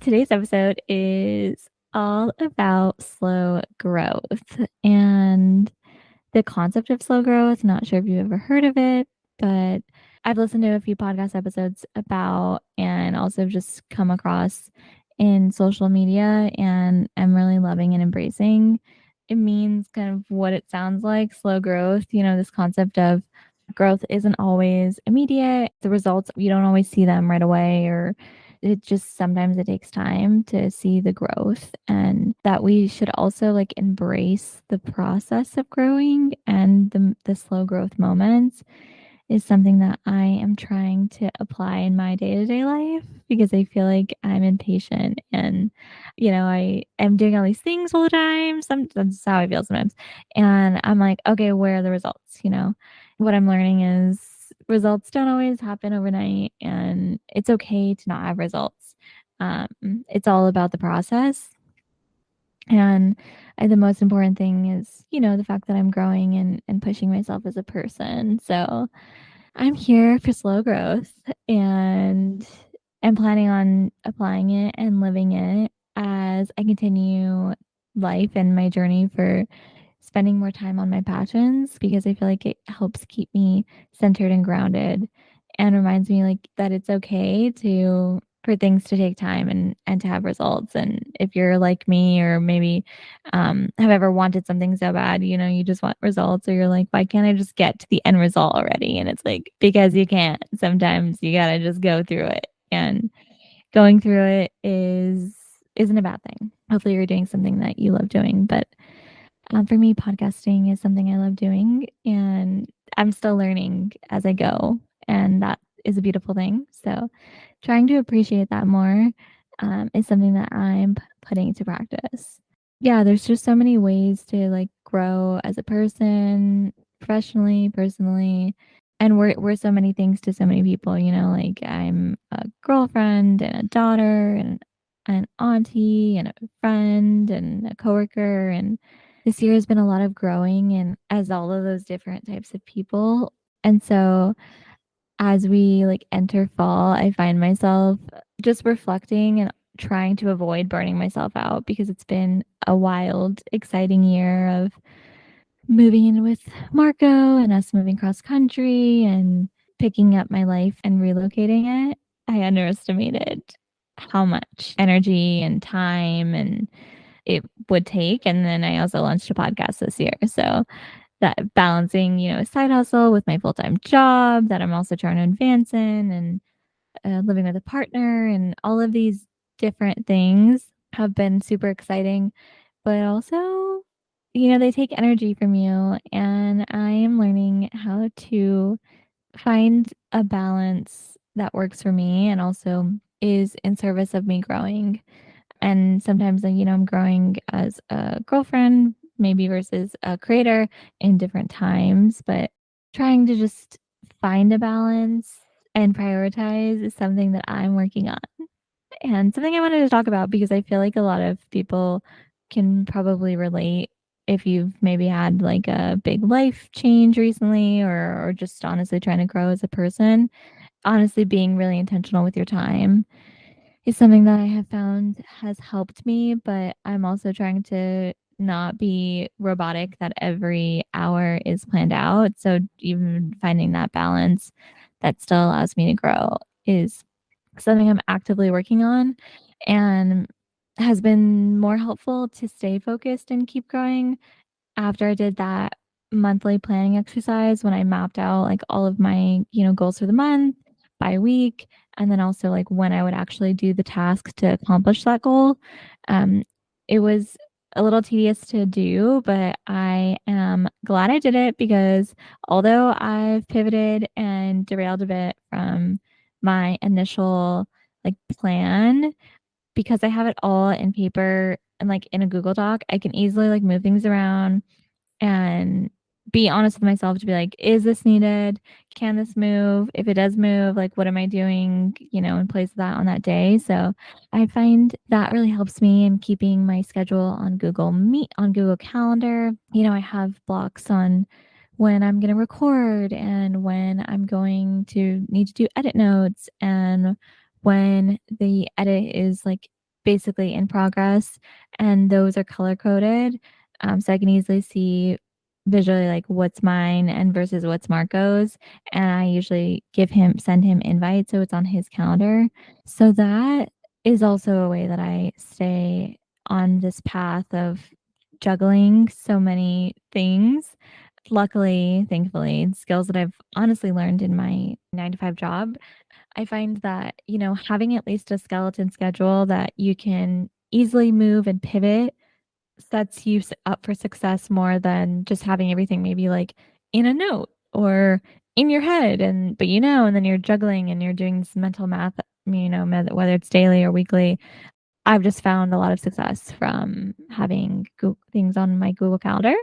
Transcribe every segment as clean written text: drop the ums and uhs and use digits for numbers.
Today's episode is all about slow growth and the concept of slow growth. Not sure if you've ever heard of it, but I've listened to a few podcast episodes about and also just come across in social media, and I'm really loving and embracing. It means kind of what it sounds like, slow growth, this concept of growth isn't always immediate. The results, you don't always see them right away, or it just sometimes it takes time to see the growth, and that we should also like embrace the process of growing, and the slow growth moments is something that I am trying to apply in my day-to-day life because I feel like I'm impatient and I am doing all these things all the time. That's how I feel sometimes. And I'm like, okay, where are the results? What I'm learning is results don't always happen overnight, and it's okay to not have results. Um, it's all about the process. And the most important thing is, the fact that I'm growing and pushing myself as a person. So I'm here for slow growth, and I'm planning on applying it and living it as I continue life and my journey for spending more time on my passions, because I feel like it helps keep me centered and grounded and reminds me like that it's okay to for things to take time and to have results. And if you're like me, or maybe have ever wanted something so bad, you just want results, or you're like, why can't I just get to the end result already? And it's like, because you can't. Sometimes you gotta just go through it, and going through it isn't a bad thing. Hopefully you're doing something that you love doing, but for me, podcasting is something I love doing, and I'm still learning as I go, and that is a beautiful thing. So, trying to appreciate that more is something that I'm putting to practice. Yeah, there's just so many ways to like grow as a person, professionally, personally, and we're so many things to so many people. Like I'm a girlfriend and a daughter and an auntie and a friend and a coworker, and this year has been a lot of growing and as all of those different types of people. And so as we like enter fall, I find myself just reflecting and trying to avoid burning myself out, because it's been a wild, exciting year of moving in with Marco and us moving cross country and picking up my life and relocating it. I underestimated how much energy and time and it would take. And then I also launched a podcast this year. So that balancing, a side hustle with my full time job that I'm also trying to advance in, and living with a partner, and all of these different things have been super exciting. But also, they take energy from you. And I am learning how to find a balance that works for me and also is in service of me growing. And sometimes, I'm growing as a girlfriend, maybe versus a creator in different times, but trying to just find a balance and prioritize is something that I'm working on. And something I wanted to talk about because I feel like a lot of people can probably relate if you've maybe had like a big life change recently, or just honestly trying to grow as a person. Honestly, being really intentional with your time is something that I have found has helped me, but I'm also trying to not be robotic that every hour is planned out. So even finding that balance that still allows me to grow is something I'm actively working on, and has been more helpful to stay focused and keep growing after I did that monthly planning exercise, when I mapped out like all of my, goals for the month by week, and then also like when I would actually do the task to accomplish that goal. Um, it was a little tedious to do, but I am glad I did it, because although I've pivoted and derailed a bit from my initial like plan, because I have it all in paper and like in a Google Doc, I can easily like move things around and be honest with myself to be like, is this needed? Can this move? If it does move, like, what am I doing, in place of that on that day? So I find that really helps me in keeping my schedule on Google Calendar. I have blocks on when I'm going to record, and when I'm going to need to do edit notes, and when the edit is like basically in progress, and those are color coded, so I can easily see visually, like, what's mine and versus what's Marco's, and I usually send him invites so it's on his calendar. So that is also a way that I stay on this path of juggling so many things. Luckily, thankfully, skills that I've honestly learned in my 9 to 5 job, I find that, having at least a skeleton schedule that you can easily move and pivot sets you up for success more than just having everything maybe like in a note or in your head but and then you're juggling and you're doing this mental math, whether it's daily or weekly. I've just found a lot of success from having things on my Google Calendar.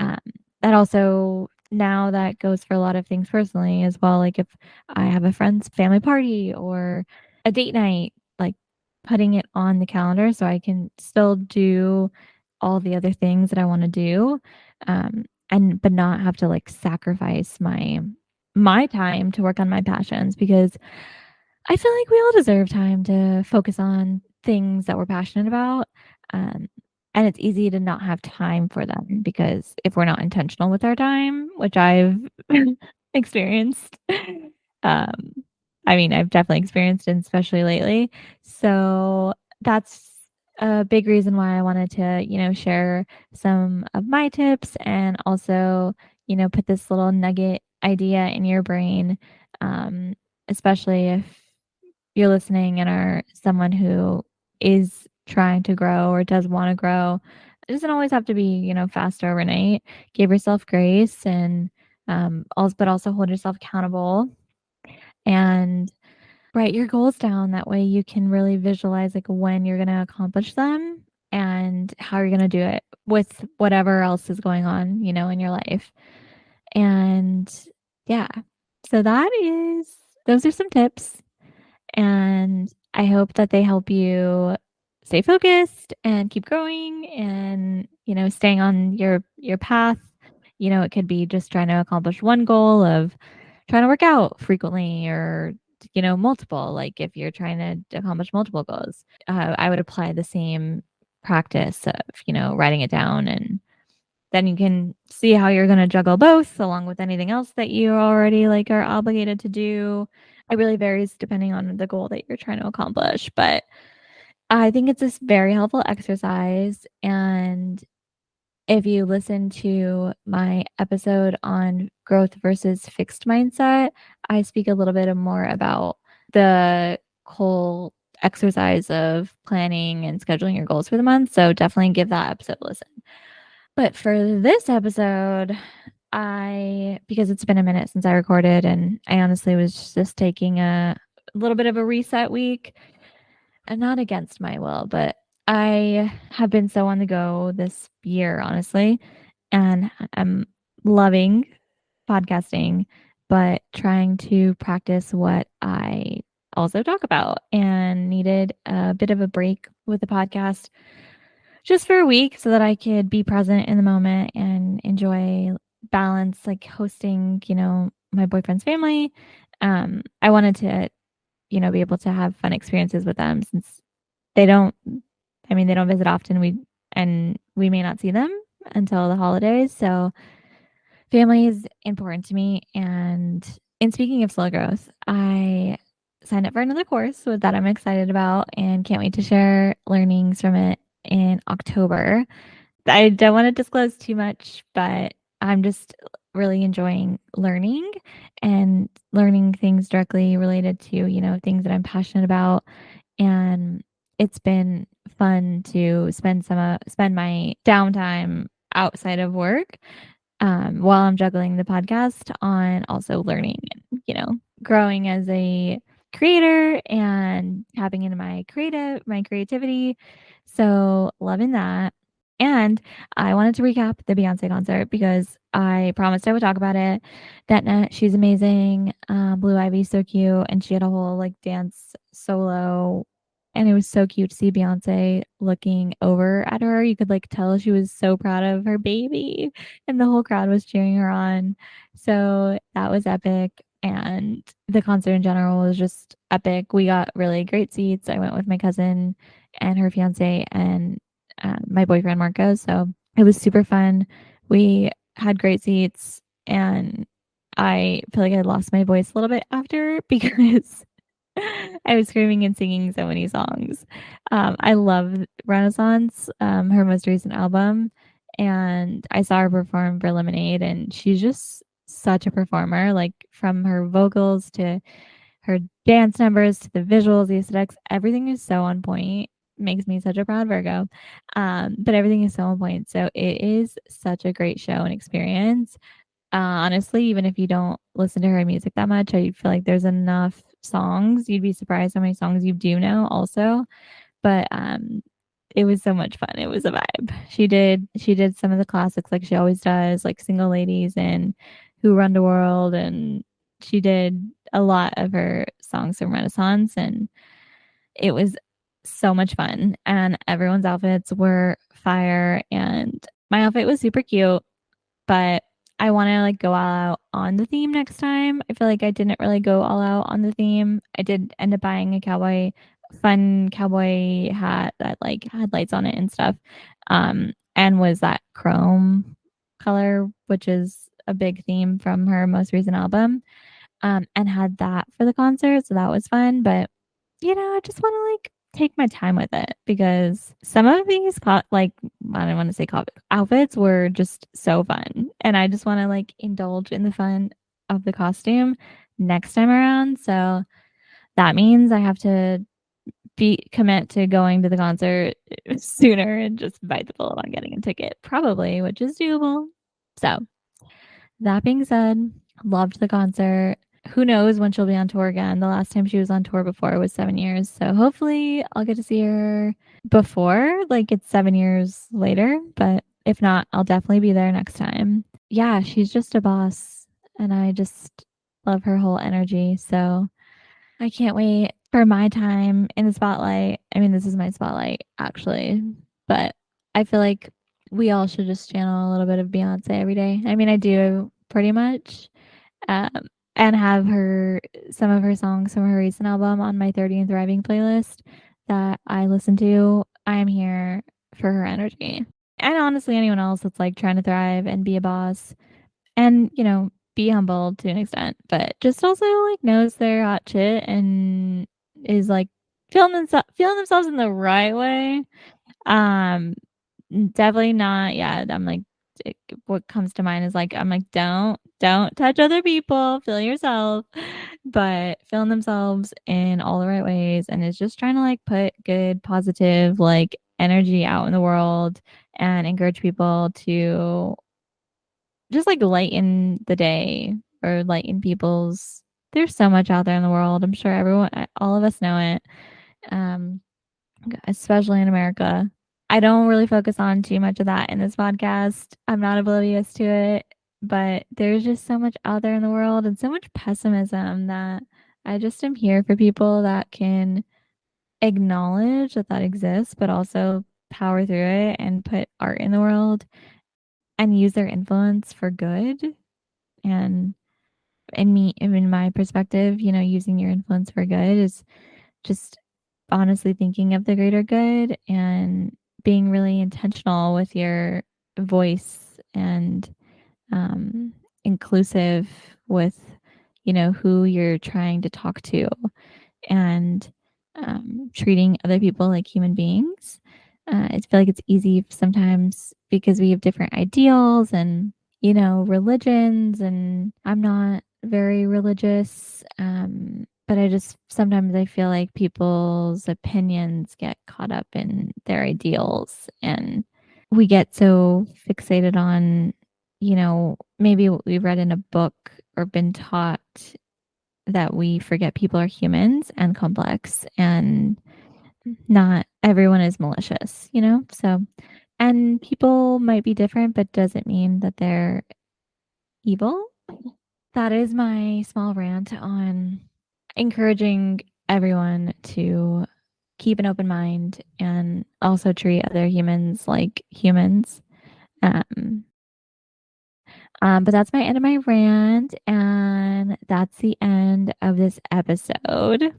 Um, that also now that goes for a lot of things personally as well. Like if I have a friend's family party or a date night, like putting it on the calendar so I can still do all the other things that I want to do, but not have to like sacrifice my time to work on my passions because I feel like we all deserve time to focus on things that we're passionate about. Um, and it's easy to not have time for them because if we're not intentional with our time, which I've experienced, um, I mean, I've definitely experienced, and especially lately. So that's a big reason why I wanted to, share some of my tips and also, put this little nugget idea in your brain, especially if you're listening and are someone who is trying to grow or does want to grow. It doesn't always have to be, fast overnight. Give yourself grace and but also hold yourself accountable and write your goals down. That way you can really visualize like when you're going to accomplish them and how you're going to do it with whatever else is going on, in your life. And yeah. So those are some tips and I hope that they help you stay focused and keep growing and, staying on your path. It could be just trying to accomplish one goal of trying to work out frequently or, multiple, like if you're trying to accomplish multiple goals. I would apply the same practice of, writing it down and then you can see how you're going to juggle both along with anything else that you already like are obligated to do. It really varies depending on the goal that you're trying to accomplish, but I think it's this very helpful exercise. And if you listen to my episode on growth versus fixed mindset, I speak a little bit more about the whole exercise of planning and scheduling your goals for the month. So definitely give that episode a listen. But for this episode, because it's been a minute since I recorded and I honestly was just taking a little bit of a reset week and not against my will, but I have been so on the go this year, honestly, and I'm loving podcasting, but trying to practice what I also talk about and needed a bit of a break with the podcast just for a week so that I could be present in the moment and enjoy balance, like hosting, my boyfriend's family. I wanted to, be able to have fun experiences with them since they don't, they don't visit often. We may not see them until the holidays. So family is important to me. And in speaking of slow growth, I signed up for another course that I'm excited about and can't wait to share learnings from it in October. I don't want to disclose too much, but I'm just really enjoying learning and learning things directly related to, things that I'm passionate about. And it's been fun to spend my downtime outside of work while I'm juggling the podcast on also learning and, growing as a creator and tapping into my creativity. So loving that. And I wanted to recap the Beyoncé concert because I promised I would talk about it. That night, she's amazing. Blue Ivy's so cute, and she had a whole like dance solo, and it was so cute to see Beyoncé looking over at her. You could like tell she was so proud of her baby, and the whole crowd was cheering her on. So that was epic. and the concert in general was just epic. We got really great seats. I went with my cousin and her fiance and my boyfriend Marco. So it was super fun. We had great seats, and I feel like I lost my voice a little bit after because I was screaming and singing so many songs. I love Renaissance, her most recent album, and I saw her perform for Lemonade, and she's just such a performer. Like from her vocals to her dance numbers to the visuals, the aesthetics, everything is so on point. Makes me such a proud Virgo. But everything is so on point. So it is such a great show and experience. Honestly, even if you don't listen to her music that much, I feel like there's enough songs. You'd be surprised how many songs you do know also. But it was so much fun. It was a vibe. She did some of the classics like she always does, like Single Ladies and Who Run the World, and she did a lot of her songs from Renaissance, and it was so much fun. And everyone's outfits were fire, and my outfit was super cute, but I want to like go all out on the theme next time. I feel like I didn't really go all out on the theme. I did end up buying a fun cowboy hat that like had lights on it and stuff. And was that chrome color, which is a big theme from her most recent album. And had that for the concert. So that was fun. But, I just want to like take my time with it because some of these, like, I don't want to say outfits were just so fun. And I just want to like indulge in the fun of the costume next time around. So that means I have to commit to going to the concert sooner and just bite the bullet on getting a ticket, probably, which is doable. So that being said, loved the concert. Who knows when she'll be on tour again? The last time she was on tour before was 7 years. So hopefully I'll get to see her before, like it's 7 years later. But if not, I'll definitely be there next time. Yeah, she's just a boss. And I just love her whole energy. So I can't wait for my time in the spotlight. I mean, this is my spotlight, actually. But I feel like we all should just channel a little bit of Beyonce every day. I mean, I do pretty much. Um, and have some of her songs from her recent album on my 30 and Thriving playlist that I listen to. I am here for her energy. And honestly, anyone else that's like trying to thrive and be a boss and, be humble to an extent, but just also like knows their hot shit and is like feeling themselves in the right way. Um, Definitely not. Yeah, I'm like, what comes to mind is like, I'm like, don't touch other people, feel yourself, but feeling themselves in all the right ways. And it's just trying to like put good, positive, like energy out in the world and encourage people to just like lighten the day or lighten there's so much out there in the world. I'm sure all of us know it. Um, especially in America. I don't really focus on too much of that in this podcast. I'm not oblivious to it, but there's just so much out there in the world and so much pessimism that I just am here for people that can acknowledge that that exists, but also power through it and put art in the world and use their influence for good. And in my perspective, using your influence for good is just honestly thinking of the greater good and being really intentional with your voice and inclusive with who you're trying to talk to and treating other people like human beings. I feel like it's easy sometimes because we have different ideals and religions, and I'm not very religious. But I just sometimes I feel like people's opinions get caught up in their ideals, and we get so fixated on, maybe what we've read in a book or been taught that we forget people are humans and complex, and not everyone is malicious, So, and people might be different, but doesn't mean that they're evil. That is my small rant on encouraging everyone to keep an open mind and also treat other humans like humans. Um, But that's my end of my rant, and that's the end of this episode.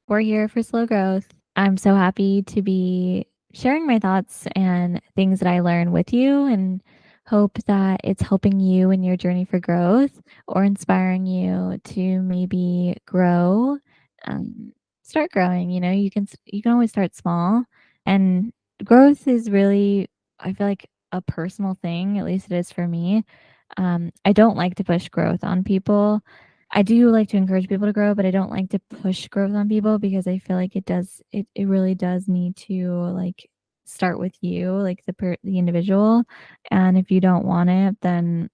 We're here for slow growth. I'm so happy to be sharing my thoughts and things that I learn with you, and hope that it's helping you in your journey for growth or inspiring you to maybe grow. Um, Start growing. You can always start small, and growth is really, I feel like, a personal thing. At least it is for me. I don't like to push growth on people. I do like to encourage people to grow, but I don't like to push growth on people because I feel like it really does need to like start with you, like the individual. And if you don't want it, then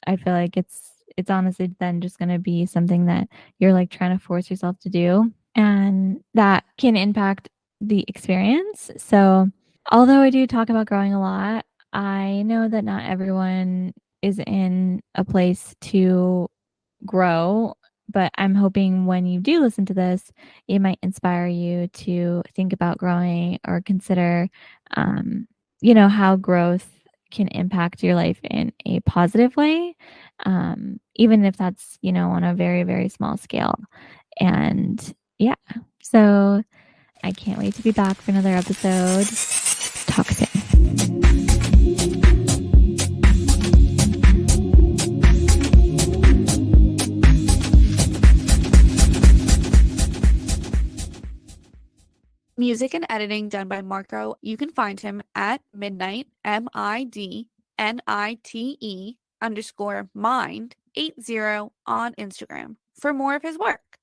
I feel like it's honestly then just going to be something that you're like trying to force yourself to do, and that can impact the experience. So, although I do talk about growing a lot, I know that not everyone is in a place to grow, but I'm hoping when you do listen to this, it might inspire you to think about growing or consider, um, how growth can impact your life in a positive way, even if that's, on a very, very small scale. And yeah, so I can't wait to be back for another episode. Talk soon. Music and editing done by Marco. You can find him at midnight, MIDNITE_mind80 on Instagram for more of his work.